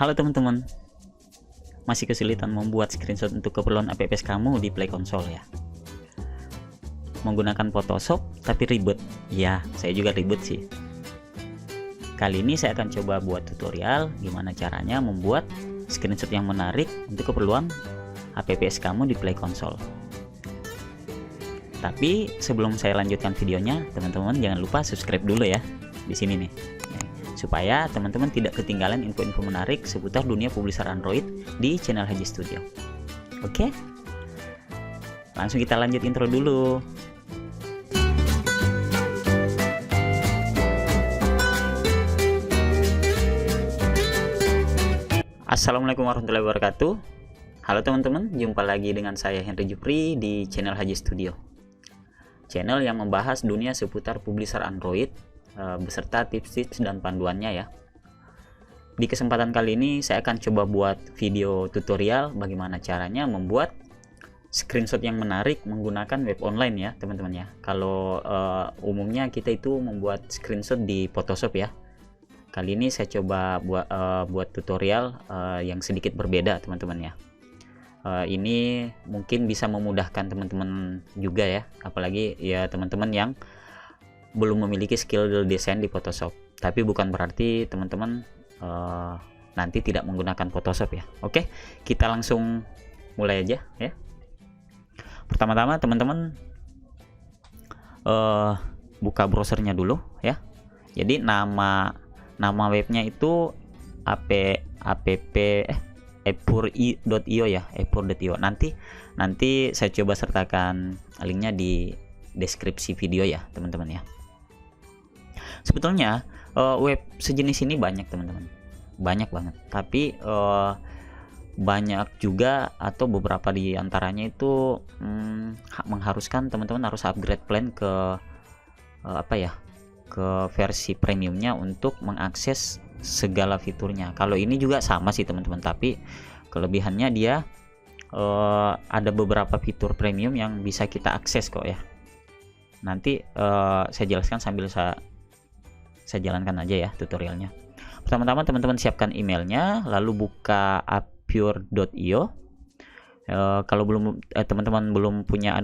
Halo teman-teman, masih kesulitan membuat screenshot untuk keperluan apps kamu di Play Console ya? Menggunakan Photoshop tapi ribet. Ya, saya juga ribet sih. Kali ini saya akan coba buat tutorial gimana caranya membuat screenshot yang menarik untuk keperluan apps kamu di Play Console. Tapi sebelum saya lanjutkan videonya, teman-teman jangan lupa subscribe dulu ya di sini nih, supaya teman-teman tidak ketinggalan info-info menarik seputar dunia publisher Android di channel Haji Studio. Oke, langsung kita lanjut intro dulu. Assalamualaikum warahmatullahi wabarakatuh. Halo teman-teman, jumpa lagi dengan saya Henry Jupri di channel Haji Studio, channel yang membahas dunia seputar publisher Android beserta tips-tips dan panduannya ya. Di kesempatan kali ini saya akan coba buat video tutorial bagaimana caranya membuat screenshot yang menarik menggunakan web online ya teman-teman ya. Kalau umumnya kita itu membuat screenshot di Photoshop ya. Kali ini saya coba buat tutorial yang sedikit berbeda teman-teman ya. Ini mungkin bisa memudahkan teman-teman juga ya, apalagi ya teman-teman yang belum memiliki skill desain di Photoshop. Tapi bukan berarti teman-teman nanti tidak menggunakan Photoshop ya. Oke, kita langsung mulai aja ya. Pertama-tama teman-teman buka browsernya dulu ya. Jadi nama webnya itu epur.io ya, epur.io. Nanti saya coba sertakan linknya di deskripsi video ya teman-teman ya. Sebetulnya web sejenis ini banyak teman-teman, banyak banget. Tapi banyak juga atau beberapa di antaranya itu mengharuskan teman-teman harus upgrade plan ke ke versi premiumnya untuk mengakses segala fiturnya. Kalau ini juga sama sih teman-teman, tapi kelebihannya dia ada beberapa fitur premium yang bisa kita akses kok ya. Nanti saya jelaskan sambil saya jalankan aja ya tutorialnya. Pertama-tama teman-teman siapkan emailnya, lalu buka epur.io. Kalau teman-teman belum punya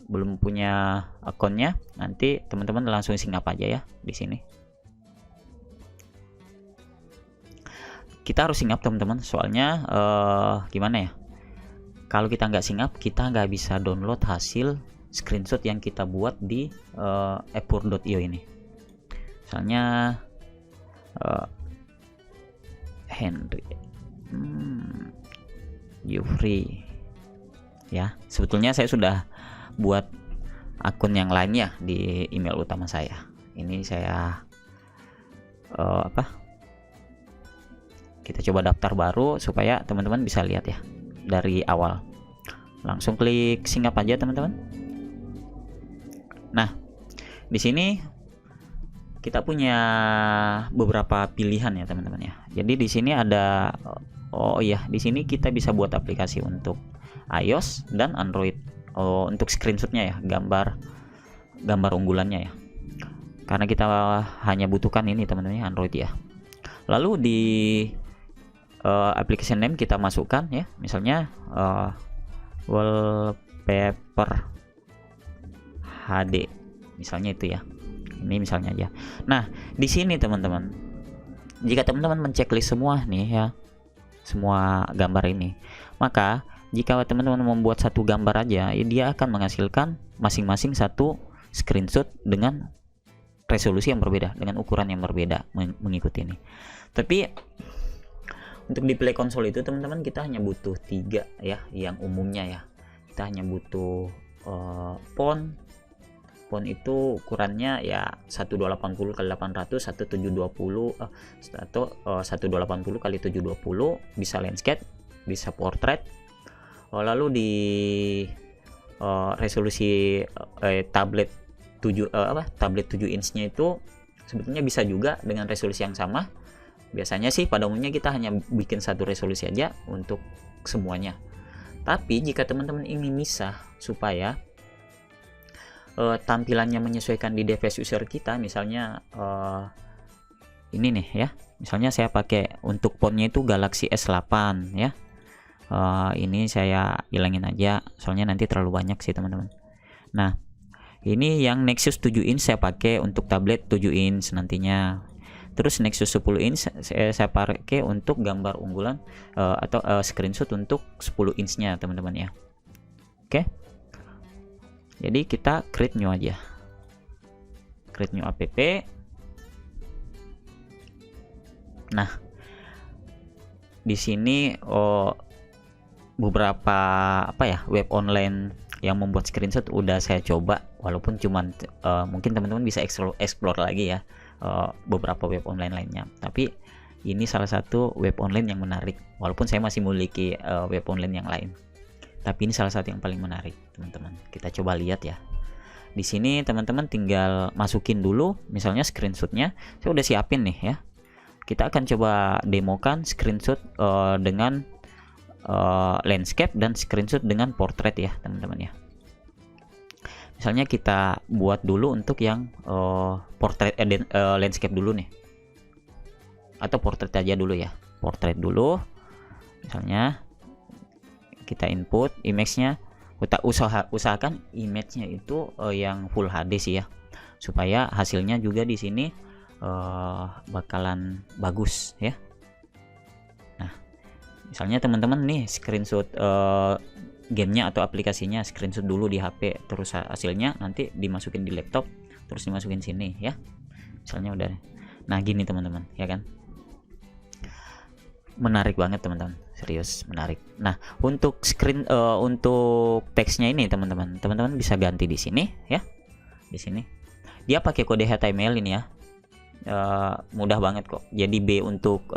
belum punya akunnya, nanti teman-teman langsung sign up aja ya di sini. Kita harus sign up teman-teman, soalnya gimana ya, kalau kita nggak sign up kita nggak bisa download hasil screenshot yang kita buat di epur.io ini. Misalnya Henry Jupri ya, sebetulnya saya sudah buat akun yang lainnya di email utama saya. Ini saya kita coba daftar baru supaya teman-teman bisa lihat ya dari awal. Langsung klik sign up aja teman-teman. Nah, di sini kita punya beberapa pilihan ya teman-teman ya. Jadi di sini ada di sini kita bisa buat aplikasi untuk iOS dan Android. Untuk screenshotnya ya, gambar unggulannya ya. Karena kita hanya butuhkan ini teman-teman ya, Android ya. Lalu di application name kita masukkan ya, misalnya wallpaper HD misalnya itu ya. Ini misalnya aja. Nah, di sini teman-teman, jika teman-teman menceklis semua nih ya, semua gambar ini, maka jika teman-teman membuat satu gambar aja, ya dia akan menghasilkan masing-masing satu screenshot dengan resolusi yang berbeda, dengan ukuran yang berbeda mengikuti ini. Tapi untuk di Play Console itu teman-teman kita hanya butuh 3 ya, yang umumnya ya. Kita hanya butuh font itu ukurannya ya 1280 x 800, 1720 atau 1280 x 720, bisa landscape, bisa portrait. Lalu di resolusi tablet 7 inch-nya itu sebetulnya bisa juga dengan resolusi yang sama. Biasanya sih pada umumnya kita hanya bikin satu resolusi aja untuk semuanya. Tapi jika teman-teman ingin misah supaya tampilannya menyesuaikan di device user kita, misalnya ini nih ya, Misalnya saya pakai untuk fontnya itu Galaxy S8 ya. Ini saya hilangin aja soalnya nanti terlalu banyak sih teman-teman. Nah, ini yang Nexus 7 inch saya pakai untuk tablet 7 inch nantinya. Terus Nexus 10 inch saya pakai untuk gambar unggulan atau screenshot untuk 10 inch-nya teman-teman ya. Oke. Jadi kita create new aja. Create new app. Nah, di sini beberapa web online yang membuat screenshot udah saya coba, walaupun cuman mungkin teman-teman bisa explore lagi ya beberapa web online lainnya. Tapi ini salah satu web online yang menarik, walaupun saya masih memiliki web online yang lain. Tapi ini salah satu yang paling menarik, teman-teman. Kita coba lihat ya. Di sini teman-teman tinggal masukin dulu, misalnya screenshotnya saya udah siapin nih ya. Kita akan coba demokan screenshot dengan landscape dan screenshot dengan portrait ya teman-teman ya. Misalnya kita buat dulu untuk yang portrait landscape dulu nih, atau portrait aja dulu ya. Portrait dulu, misalnya kita input image-nya. Kita usahakan image-nya itu yang full HD sih ya, supaya hasilnya juga di sini bakalan bagus ya. Nah, misalnya teman-teman nih screenshot gamenya atau aplikasinya, screenshot dulu di HP, terus hasilnya nanti dimasukin di laptop, terus dimasukin sini ya. Misalnya udah. Nah, gini teman-teman, ya kan? Menarik banget teman-teman, serius menarik. Nah, untuk untuk teksnya ini teman-teman bisa ganti di sini ya. Di sini dia pakai kode HTML ini ya. Mudah banget kok. Jadi B untuk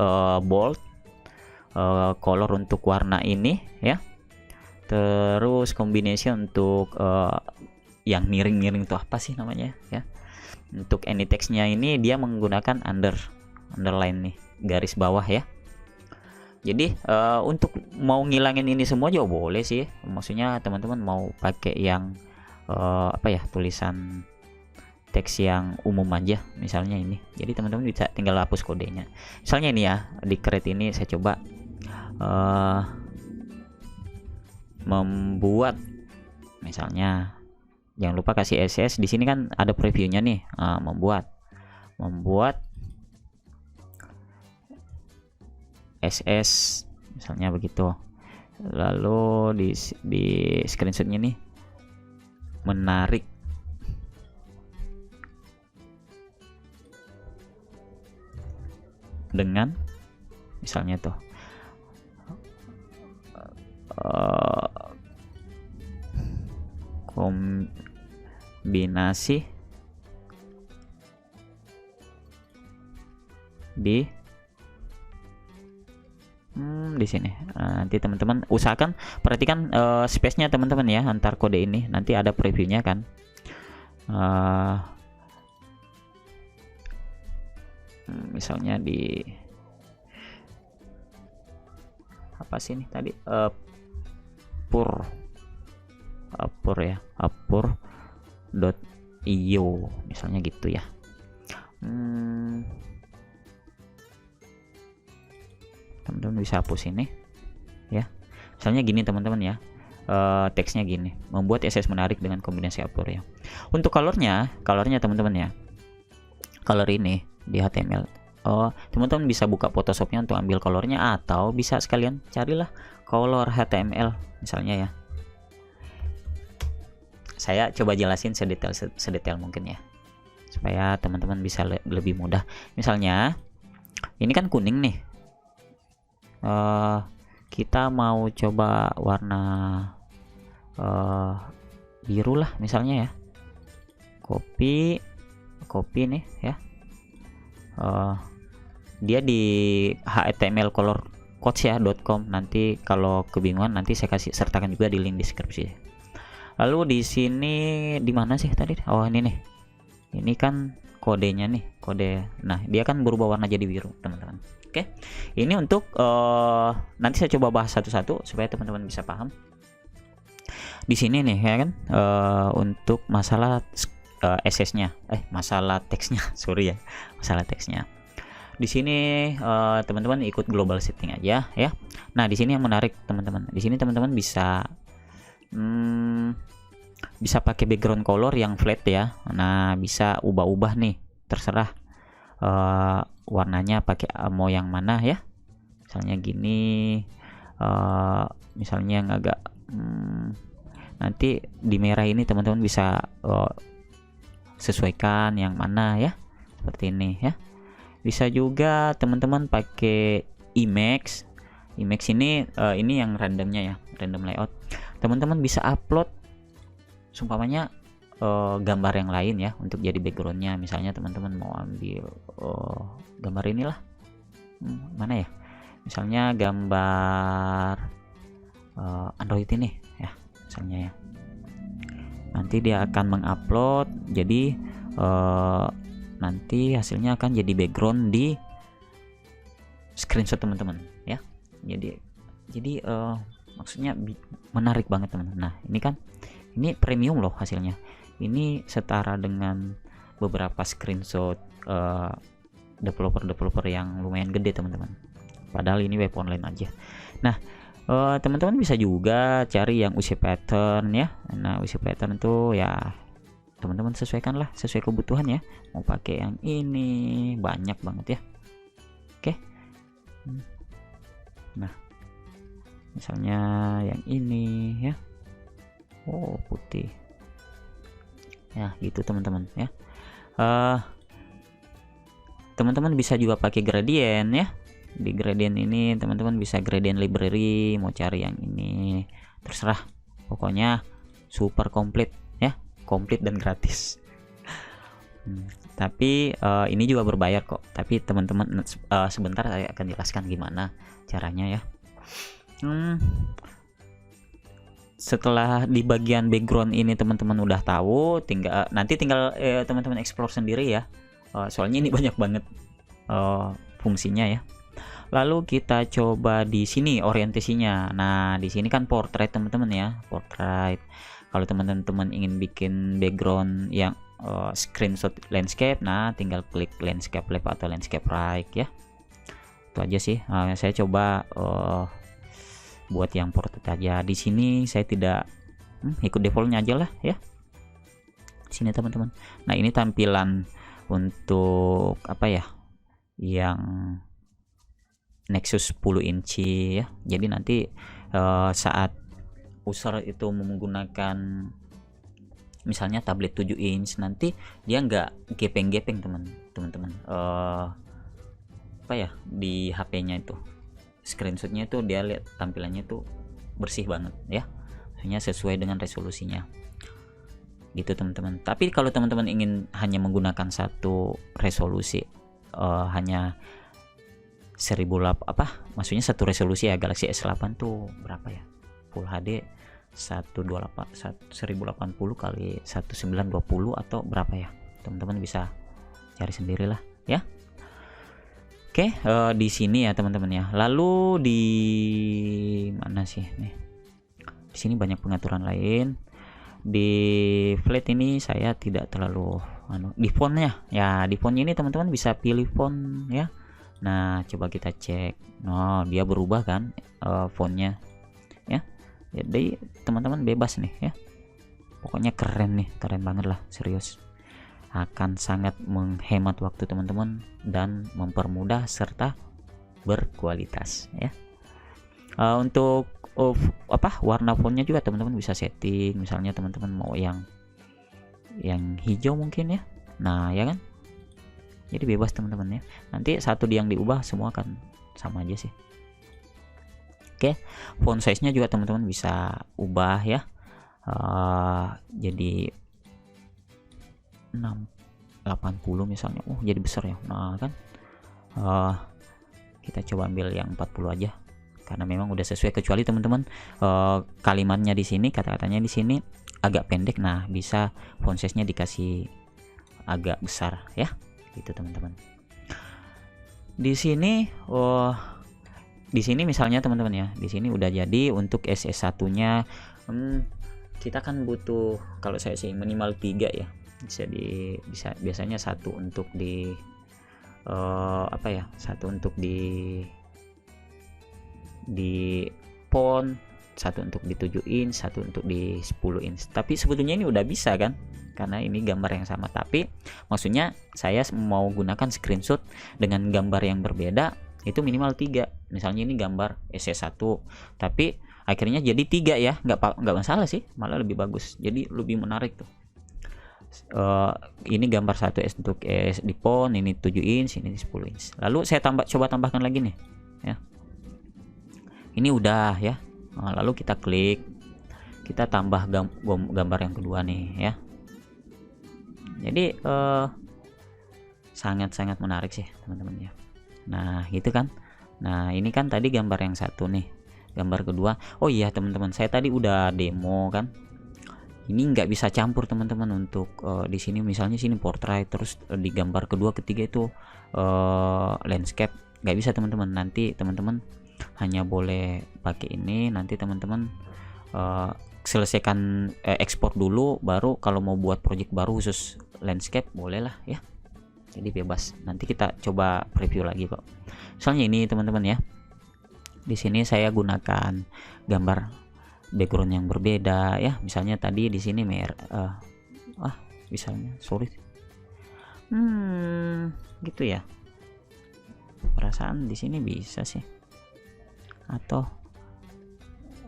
bold, color untuk warna ini ya. Terus combination untuk yang miring-miring itu apa sih namanya ya. Untuk any text-nya ini dia menggunakan underline nih, garis bawah ya. Jadi untuk mau ngilangin ini semua juga boleh sih. Maksudnya teman-teman mau pakai yang tulisan teks yang umum aja, misalnya ini. Jadi teman-teman bisa tinggal hapus kodenya. Misalnya ini ya, di create ini saya coba membuat, misalnya jangan lupa kasih SS. Di sini kan ada previewnya nih. Membuat SS misalnya begitu. Lalu di screenshotnya nih menarik dengan misalnya tuh kombinasi di sini. Nanti teman-teman usahakan perhatikan space-nya teman-teman ya, antar kode ini nanti ada previewnya kan. Misalnya di apa sih ini tadi, apur.io misalnya gitu ya. Teman-teman bisa hapus ini ya. Misalnya gini teman-teman ya, teksnya gini, membuat SS menarik dengan kombinasi apur ya. Untuk colornya teman-teman ya, color ini di HTML, teman-teman bisa buka Photoshopnya untuk ambil colornya, atau bisa sekalian carilah color HTML misalnya ya. Saya coba jelasin sedetail mungkin ya, supaya teman-teman bisa lebih mudah. Misalnya ini kan kuning nih, kita mau coba warna biru lah misalnya ya. Copy nih ya. Dia di html color codes ya.com. Nanti kalau kebingungan nanti saya kasih sertakan juga di link deskripsi. Lalu di sini di mana sih tadi? Oh, ini nih. Ini kan kodenya nih, kode. Nah, dia kan berubah warna jadi biru, teman-teman. Oke. Ini untuk nanti saya coba bahas satu-satu supaya teman-teman bisa paham. Di sini nih ya kan, untuk masalah SS-nya, masalah teksnya, sorry ya, masalah teksnya. Di sini teman-teman ikut global setting aja ya. Nah, di sini yang menarik teman-teman. Di sini teman-teman bisa bisa pakai background color yang flat ya. Nah, bisa ubah-ubah nih, terserah warnanya pakai mau yang mana ya. Misalnya gini, misalnya yang agak nanti di merah ini teman-teman bisa sesuaikan yang mana ya, seperti ini ya. Bisa juga teman-teman pakai Emacs. Emacs ini yang randomnya ya, random layout. Teman-teman bisa upload sumpamanya gambar yang lain ya untuk jadi backgroundnya. Misalnya teman-teman mau ambil gambar inilah, mana ya, misalnya gambar Android ini ya, misalnya ya. Nanti dia akan mengupload, jadi nanti hasilnya akan jadi background di screenshot teman-teman ya. Jadi maksudnya menarik banget teman-teman. Nah, ini kan ini premium loh hasilnya. Ini setara dengan beberapa screenshot developer yang lumayan gede teman-teman. Padahal ini web online aja. Nah, teman-teman bisa juga cari yang UC pattern ya. Nah, UC pattern tuh ya teman-teman sesuaikan lah sesuai kebutuhan ya. Mau pakai yang ini banyak banget ya. Oke. Nah, misalnya yang ini ya. Oh, putih. Ya, gitu teman-teman ya. Teman-teman bisa juga pakai gradient ya. Di gradient ini teman-teman bisa gradient library, mau cari yang ini terserah. Pokoknya super komplit ya, komplit dan gratis. Tapi ini juga berbayar kok. Tapi teman-teman sebentar saya akan jelaskan gimana caranya ya. Setelah di bagian background ini teman-teman udah tahu, nanti tinggal teman-teman explore sendiri ya. Soalnya ini banyak banget fungsinya ya. Lalu kita coba di sini orientasinya. Nah, di sini kan portrait teman-teman ya, portrait. Kalau teman-teman ingin bikin background yang screenshot landscape, nah tinggal klik landscape left atau landscape right ya. Itu aja sih. Saya coba buat yang portrait aja. Di sini saya tidak ikut defaultnya aja lah ya. Di sini teman-teman. Nah, ini tampilan untuk apa ya? Yang Nexus 10 inci ya. Jadi nanti saat user itu menggunakan misalnya tablet 7 inch, nanti dia nggak gepeng-gepeng teman-teman. Apa ya, di HP-nya itu screenshotnya itu dia lihat tampilannya itu bersih banget ya, maksudnya sesuai dengan resolusinya gitu teman-teman. Tapi kalau teman-teman ingin hanya menggunakan satu resolusi, hanya 1008 maksudnya satu resolusi ya, Galaxy S8 tuh berapa ya, Full HD 1080 kali 1920 atau berapa ya, teman-teman bisa cari sendirilah ya. Oke, di sini ya teman-teman ya. Lalu di mana sih nih? Di sini banyak pengaturan lain. Di flat ini saya tidak terlalu di fontnya ya. Di fontnya ini teman-teman bisa pilih font ya. Nah, coba kita cek. Nah, dia berubah kan fontnya ya. Jadi teman-teman bebas nih ya. Pokoknya keren nih, keren banget lah, serius. Akan sangat menghemat waktu teman-teman dan mempermudah serta berkualitas ya. Untuk warna fontnya juga teman-teman bisa setting. Misalnya teman-teman mau yang hijau mungkin ya. Nah, ya kan? Jadi bebas teman-teman ya. Nanti satu yang diubah semua akan sama aja sih. Oke, font size-nya juga teman-teman bisa ubah ya. Jadi 680 misalnya, jadi besar ya. Nah kan, kita coba ambil yang 40 aja karena memang udah sesuai, kecuali teman-teman kalimatnya di sini, kata-katanya di sini agak pendek, nah bisa font size-nya dikasih agak besar ya, gitu teman-teman. Di sini misalnya teman-teman ya, di sini udah jadi untuk SS1-nya. Kita kan butuh, kalau saya sih minimal 3 ya. Bisa biasanya satu untuk di apa ya, satu untuk di font, satu untuk di 7 inch, satu untuk di 10 inch. Tapi sebetulnya ini udah bisa kan, karena ini gambar yang sama. Tapi maksudnya saya mau gunakan screenshot dengan gambar yang berbeda itu minimal 3. Misalnya ini gambar SS1 tapi akhirnya jadi 3 ya, nggak masalah sih, malah lebih bagus, jadi lebih menarik tuh. Ini gambar 1 untuk di font, ini 7 inch, ini 10 inch. Lalu saya coba tambahkan lagi nih ya. Ini udah ya. Lalu kita klik, kita tambah gambar yang kedua nih ya. Jadi sangat-sangat menarik sih teman-teman ya. Nah gitu kan. Nah ini kan tadi gambar yang satu nih, gambar kedua. Oh iya teman-teman, saya tadi udah demo kan. Ini nggak bisa campur teman-teman untuk di sini misalnya sini portrait, terus di gambar kedua ketiga itu landscape, nggak bisa teman-teman. Nanti teman-teman hanya boleh pakai ini, nanti teman-teman selesaikan ekspor dulu, baru kalau mau buat project baru khusus landscape bolehlah ya, jadi bebas. Nanti kita coba preview lagi kok. Misalnya ini teman-teman ya, di sini saya gunakan gambar background yang berbeda ya, misalnya tadi di sini misalnya sorry gitu ya, perasaan di sini bisa sih, atau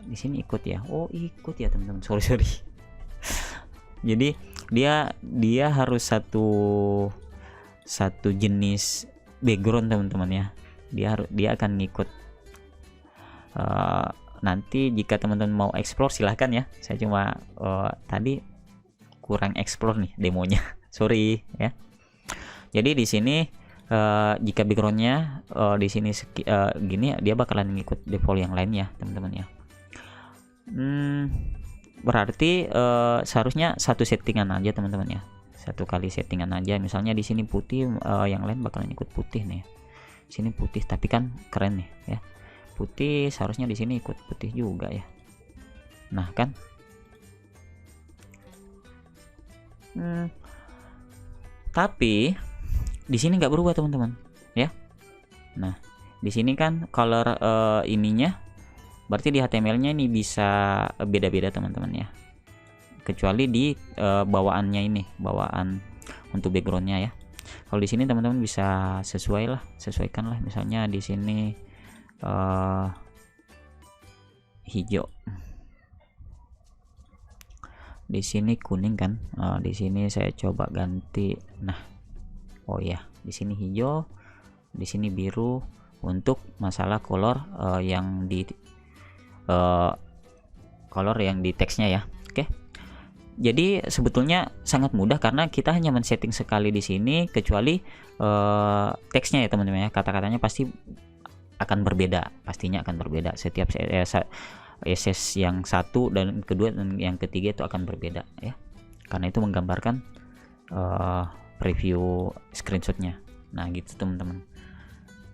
di sini ikut ya. Oh ikut ya teman-teman, sorry. Jadi dia harus satu jenis background teman-teman ya, dia akan ngikut. Nanti jika teman-teman mau explore silahkan ya, saya cuma tadi kurang explore nih demonya sorry ya. Jadi di sini jika backgroundnya di sini gini, dia bakalan ngikut default yang lain ya teman-teman ya. Berarti seharusnya satu settingan aja teman-teman ya, satu kali settingan aja. Misalnya di sini putih, yang lain bakalan ikut putih nih. Sini putih tapi kan keren nih ya, putih seharusnya di sini ikut putih juga ya. Nah kan tapi di sini nggak berubah teman-teman ya. Nah di sini kan color ininya, berarti di HTML-nya ini bisa beda-beda teman-teman ya, kecuali di bawaannya ini, bawaan untuk backgroundnya ya. Kalau di sini teman-teman bisa sesuaikan lah, misalnya di sini hijau, di sini kuning kan, di sini saya coba ganti. Nah oh ya, di sini hijau, di sini biru untuk masalah color yang di teksnya ya. Oke. Jadi sebetulnya sangat mudah karena kita hanya men-setting sekali di sini, kecuali teksnya ya teman-teman ya, kata-katanya pasti akan berbeda, pastinya akan berbeda. Setiap SS yang satu dan kedua dan yang ketiga itu akan berbeda ya, karena itu menggambarkan preview screenshotnya. Nah gitu teman-teman.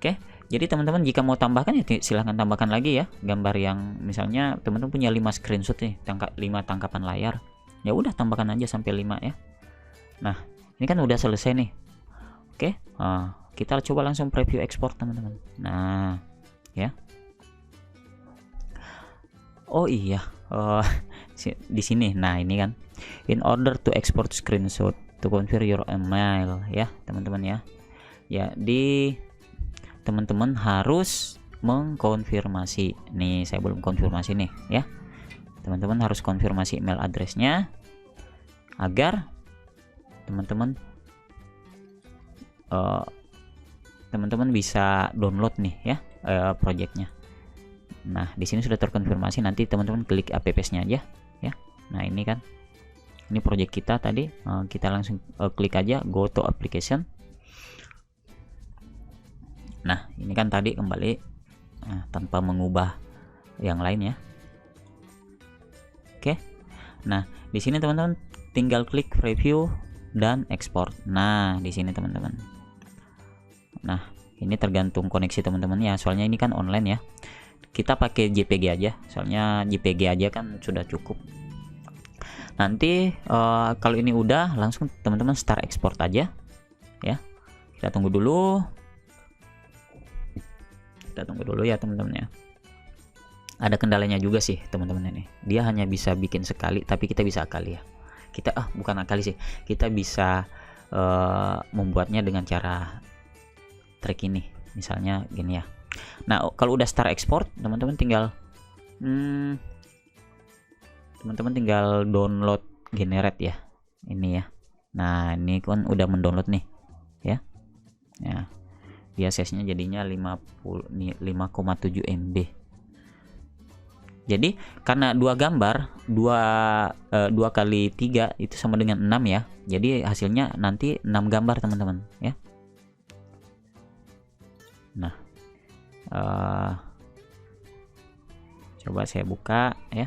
Oke, jadi teman-teman jika mau tambahkan ya silahkan tambahkan lagi ya, gambar yang misalnya teman-teman punya 5 screenshot nih, 5 tangkapan layar, ya udah tambahkan aja sampai 5 ya. Nah ini kan udah selesai nih. Oke, kita coba langsung preview ekspor teman-teman. Nah ya, oh iya, di sini nah ini kan, in order to export screenshot to confirm your email ya teman-teman ya. Jadi teman-teman harus mengkonfirmasi nih, saya belum konfirmasi nih ya. Teman-teman harus konfirmasi email addressnya agar teman-teman bisa download nih ya projectnya. Nah di sini sudah terkonfirmasi, nanti teman-teman klik apps-nya aja ya. Nah ini kan, ini project kita tadi, kita langsung klik aja go to application. Nah ini kan tadi kembali tanpa mengubah yang lain ya. Oke, nah di sini teman-teman tinggal klik preview dan export. Nah di sini teman-teman, nah ini tergantung koneksi teman-teman ya, soalnya ini kan online ya. Kita pakai JPG aja, soalnya JPG aja kan sudah cukup. Nanti kalau ini udah, langsung teman-teman start export aja ya. Kita tunggu dulu. Ya teman-teman ya. Ada kendalanya juga sih teman-teman ini. Dia hanya bisa bikin sekali, tapi kita bisa akali ya. Bukan akali sih. Kita bisa membuatnya dengan cara trik ini. Misalnya gini ya. Nah, kalau udah start export, teman-teman tinggal download generate ya. Ini ya. Nah, ini kan udah mendownload nih ya. Ya. Dia size-nya jadinya 5,7 MB. Jadi karena dua gambar 2 kali 3 itu sama dengan 6 ya. Jadi hasilnya nanti 6 gambar teman-teman ya. Nah, coba saya buka ya.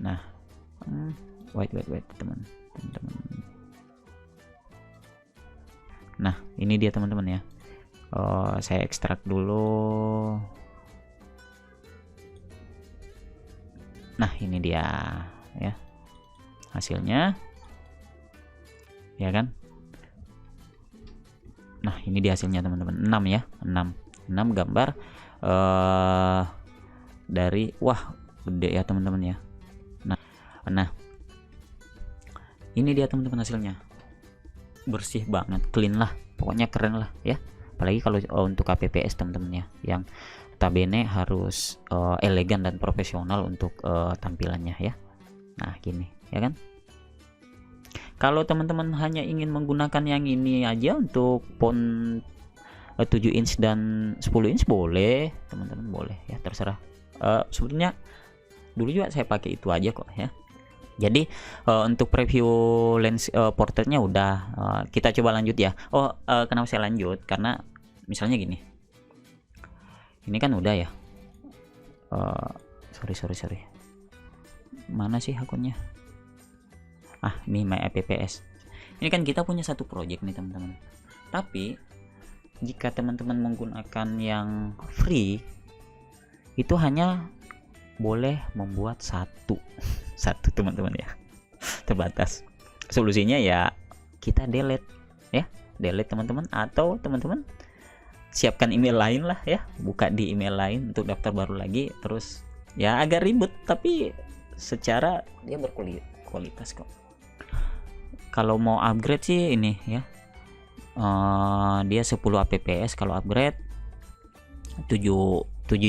Nah, wait teman-teman. Nah, ini dia teman-teman ya. Saya ekstrak dulu. Nah, ini dia ya hasilnya ya kan. Nah, ini dia hasilnya teman-teman. 6 ya, 6 gambar dari gede ya teman-teman ya. Nah, ini dia teman-teman hasilnya. Bersih banget, clean lah, pokoknya keren lah ya. Apalagi kalau untuk KPPS teman-teman ya, yang notabene harus elegan dan profesional untuk tampilannya ya. Nah, gini ya kan. Kalau teman-teman hanya ingin menggunakan yang ini aja untuk font 7 inch dan 10 inch boleh teman-teman, boleh ya, terserah. Sebetulnya dulu juga saya pakai itu aja kok ya. Jadi untuk preview lens portraitnya udah, kita coba lanjut ya. Kenapa saya lanjut? Karena misalnya gini, ini kan udah ya. Sorry. Mana sih akunnya? Ini My APPS. Ini kan kita punya satu project nih teman-teman. Tapi jika teman-teman menggunakan yang free, itu hanya boleh membuat satu teman-teman ya, terbatas. Solusinya ya kita delete ya, delete teman-teman, atau teman-teman siapkan email lain lah ya, buka di email lain untuk daftar baru lagi. Terus ya agak ribet, tapi secara dia berkualitas kok. Kalau mau upgrade sih ini ya, dia 10 APPS. Kalau upgrade 7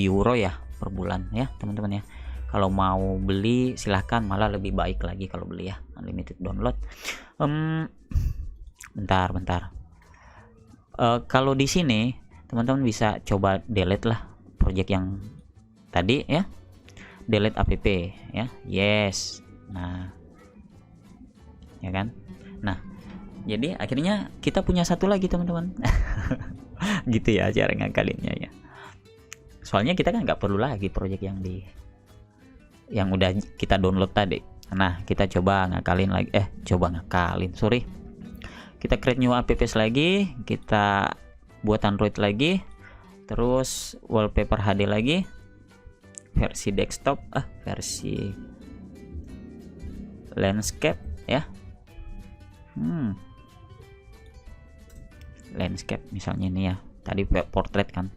euro ya per bulan ya teman-teman ya. Kalau mau beli silahkan, malah lebih baik lagi kalau beli ya, unlimited download. Bentar. Kalau di sini teman-teman bisa coba delete lah project yang tadi ya, delete app ya, yes. Nah ya kan. Nah, jadi akhirnya kita punya satu lagi teman-teman. Gitu ya cara ngakalinnya ya. Soalnya kita kan nggak perlu lagi project yang udah kita download tadi. Nah, kita coba ngakalin lagi. Sorry. Kita create new apps lagi, kita buat Android lagi, terus wallpaper HD lagi, versi desktop, versi landscape ya. Landscape misalnya ini ya. Tadi portrait kan.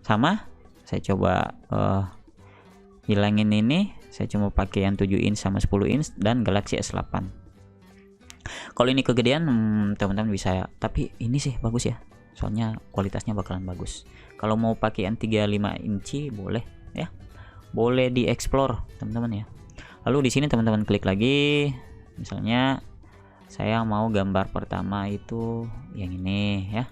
Sama, saya coba hilangin ini. Saya cuma pakai yang 7 inch sama 10 inch dan Galaxy S8. Kalau ini kegedean teman-teman bisa ya, tapi ini sih bagus ya, soalnya kualitasnya bakalan bagus. Kalau mau pakai yang 35 inci boleh ya, boleh di explore teman-teman ya. Lalu di sini teman-teman klik lagi, misalnya saya mau gambar pertama itu yang ini ya.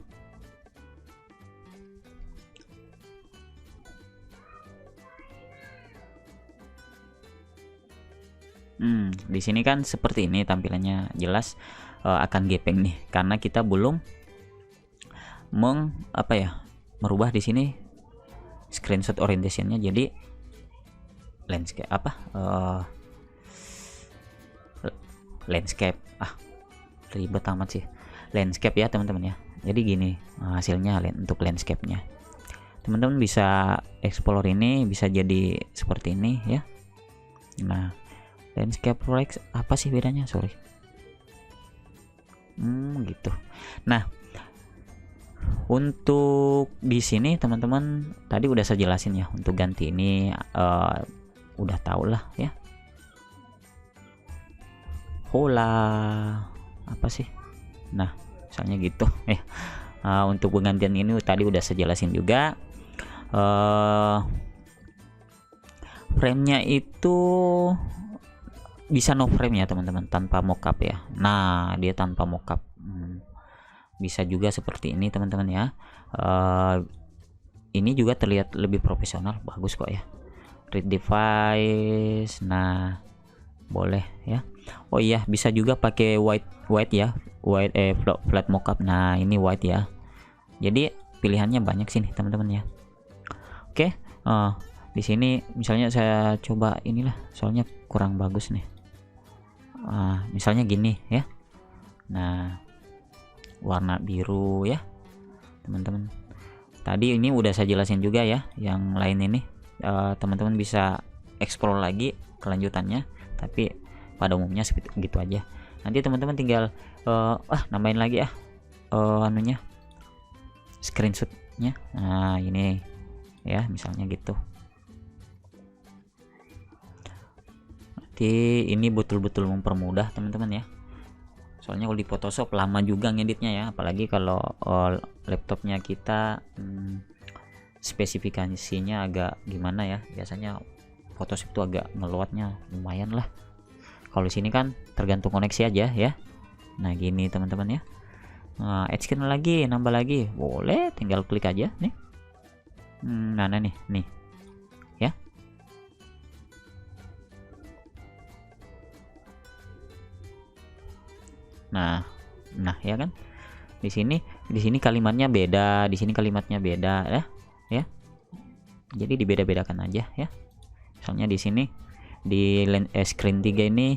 Di sini kan seperti ini tampilannya, jelas akan gepeng nih karena kita belum merubah di sini screenshot orientationnya jadi landscape landscape. Ribet amat sih, landscape ya teman-teman ya. Jadi gini hasilnya untuk landscape-nya. Teman-teman bisa explore ini, bisa jadi seperti ini ya. Nah, landscape Rex apa sih bedanya? Sorry. Gitu. Nah, untuk di sini teman-teman tadi udah saya jelasin ya, untuk ganti ini udah tau lah ya. Hola, apa sih? Nah, misalnya gitu ya. Untuk penggantian ini tadi udah saya jelasin juga. Frame-nya itu bisa no frame ya teman-teman, tanpa mockup ya. Nah, dia tanpa mockup. Bisa juga seperti ini teman-teman ya. Ini juga terlihat lebih profesional, bagus kok ya. Read device. Nah, boleh ya. Oh iya, bisa juga pakai white ya, flat mockup. Nah, ini white ya. Jadi pilihannya banyak sih nih teman-teman ya. Oke, di sini misalnya saya coba inilah, soalnya kurang bagus nih. Misalnya gini ya. Nah, warna biru ya teman-teman. Tadi ini udah saya jelasin juga ya, yang lain ini teman-teman bisa explore lagi kelanjutannya, tapi pada umumnya gitu aja. Nanti teman-teman tinggal nambahin lagi ya anunya, screenshotnya. Nah, ini ya misalnya gitu. Nanti ini betul-betul mempermudah teman-teman ya, soalnya kalau di Photoshop lama juga ngeditnya ya, apalagi kalau laptopnya kita spesifikasinya agak gimana ya. Biasanya Photoshop itu agak ngeloadnya lumayan lah. Kalau di sini kan tergantung koneksi aja ya. Nah, gini teman-teman ya. Add screen lagi, nambah lagi, boleh, tinggal klik aja nih. Nah nih ya. Nah ya kan. Di sini kalimatnya beda, di sini kalimatnya beda ya. Jadi dibeda-bedakan aja ya. Misalnya di sini di screen 3 ini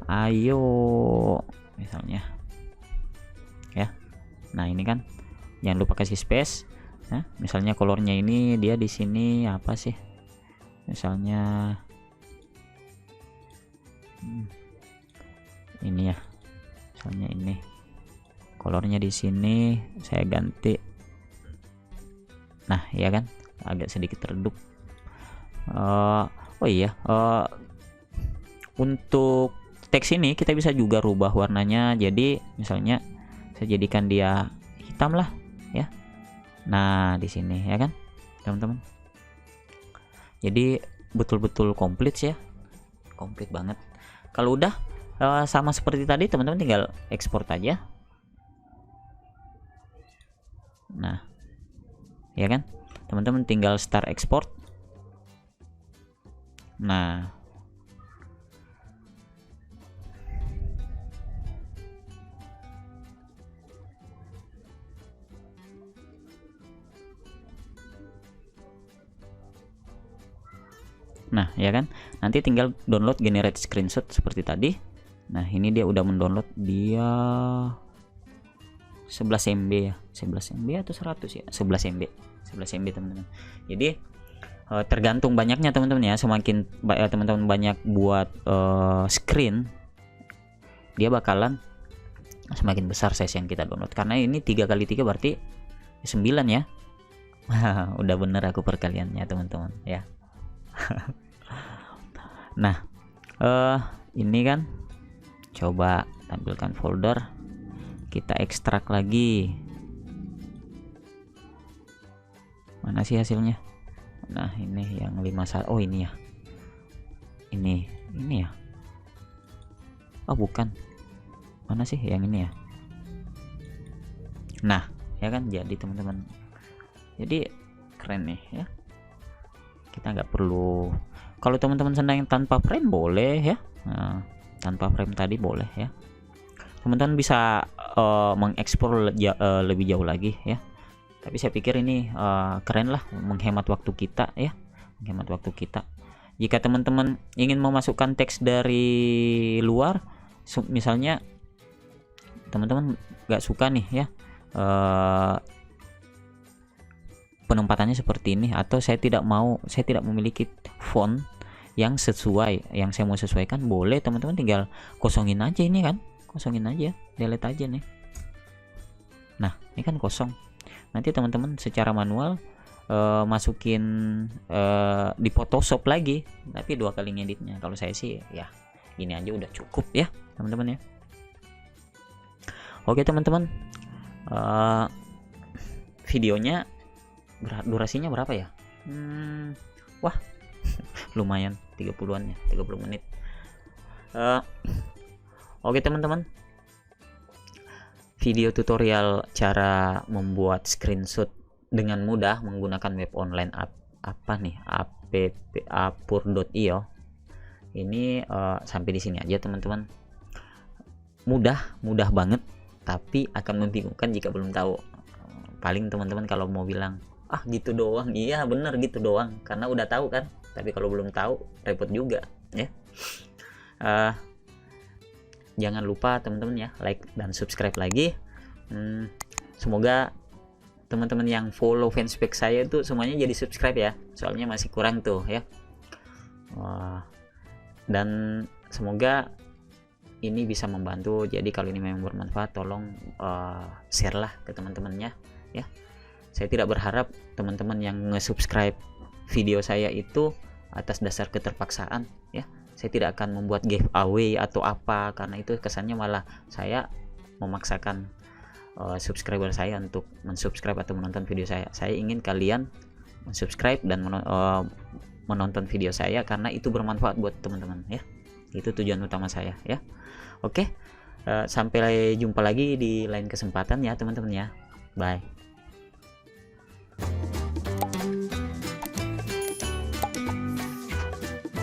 ayo misalnya ya. Nah, ini kan jangan lupa kasih space ya. Misalnya colornya ini dia di sini apa sih? Misalnya ini ya. Misalnya ini colornya di sini saya ganti. Nah, ya kan agak sedikit redup. Oh iya, untuk teks ini kita bisa juga rubah warnanya. Jadi misalnya saya jadikan dia hitam lah ya. Nah, di sini ya kan teman-teman. Jadi betul-betul komplit ya, komplit banget. Kalau udah sama seperti tadi teman-teman tinggal ekspor aja. Nah, ya kan teman-teman tinggal start export. Nah, ya kan, nanti tinggal download generate screenshot seperti tadi. Nah, ini dia udah mendownload, dia 11 MB ya, 11 MB atau 100 ya, 11 MB teman-teman. Jadi tergantung banyaknya teman-teman ya. Semakin teman-teman banyak buat screen, dia bakalan semakin besar size yang kita download. Karena ini 3x3 berarti 9 ya. Udah bener aku perkaliannya teman-teman ya. Nah, ini kan coba tampilkan folder, kita ekstrak lagi. Mana sih hasilnya? Nah, ini yang 51. Oh, ini ya. Ini ya. Oh, bukan. Mana sih yang ini ya? Nah, ya kan jadi teman-teman. Jadi keren nih ya. Kita nggak perlu, kalau teman-teman senang yang tanpa frame boleh ya. Nah, tanpa frame tadi boleh ya. Teman-teman bisa mengekspor lebih jauh lagi ya. Tapi saya pikir ini keren lah, menghemat waktu kita ya, menghemat waktu kita. Jika teman-teman ingin memasukkan teks dari luar, misalnya teman-teman nggak suka nih ya penempatannya seperti ini, atau saya tidak memiliki font yang sesuai, yang saya mau sesuaikan, boleh teman-teman tinggal kosongin aja ini kan, kosongin aja, delete aja nih. Nah ini kan kosong, nanti teman-teman secara manual masukin di Photoshop lagi, tapi 2 kali ngeditnya. Kalau saya sih ya gini aja udah cukup ya teman-teman ya. Oke teman-teman, videonya durasinya berapa ya? Wah lumayan 30-an ya, 30 menit. Oke teman-teman, video tutorial cara membuat screenshot dengan mudah menggunakan web online apur.io ini sampai di sini aja teman-teman. Mudah banget, tapi akan membingungkan jika belum tahu. Paling teman-teman kalau mau bilang gitu doang, iya bener gitu doang, karena udah tahu kan. Tapi kalau belum tahu repot juga ya. Jangan lupa teman-teman ya, like dan subscribe lagi. Semoga teman-teman yang follow fanspage saya itu semuanya jadi subscribe ya, soalnya masih kurang tuh ya. Dan semoga ini bisa membantu. Jadi kalau ini memang bermanfaat, tolong share lah ke teman-temannya ya. Saya tidak berharap teman-teman yang nge-subscribe video saya itu atas dasar keterpaksaan ya. Saya tidak akan membuat giveaway atau apa, karena itu kesannya malah saya memaksakan subscriber saya untuk mensubscribe atau menonton video saya. Saya ingin kalian mensubscribe dan menonton video saya karena itu bermanfaat buat teman-teman ya. Itu tujuan utama saya ya. Oke, sampai jumpa lagi di lain kesempatan ya teman-teman ya. Bye.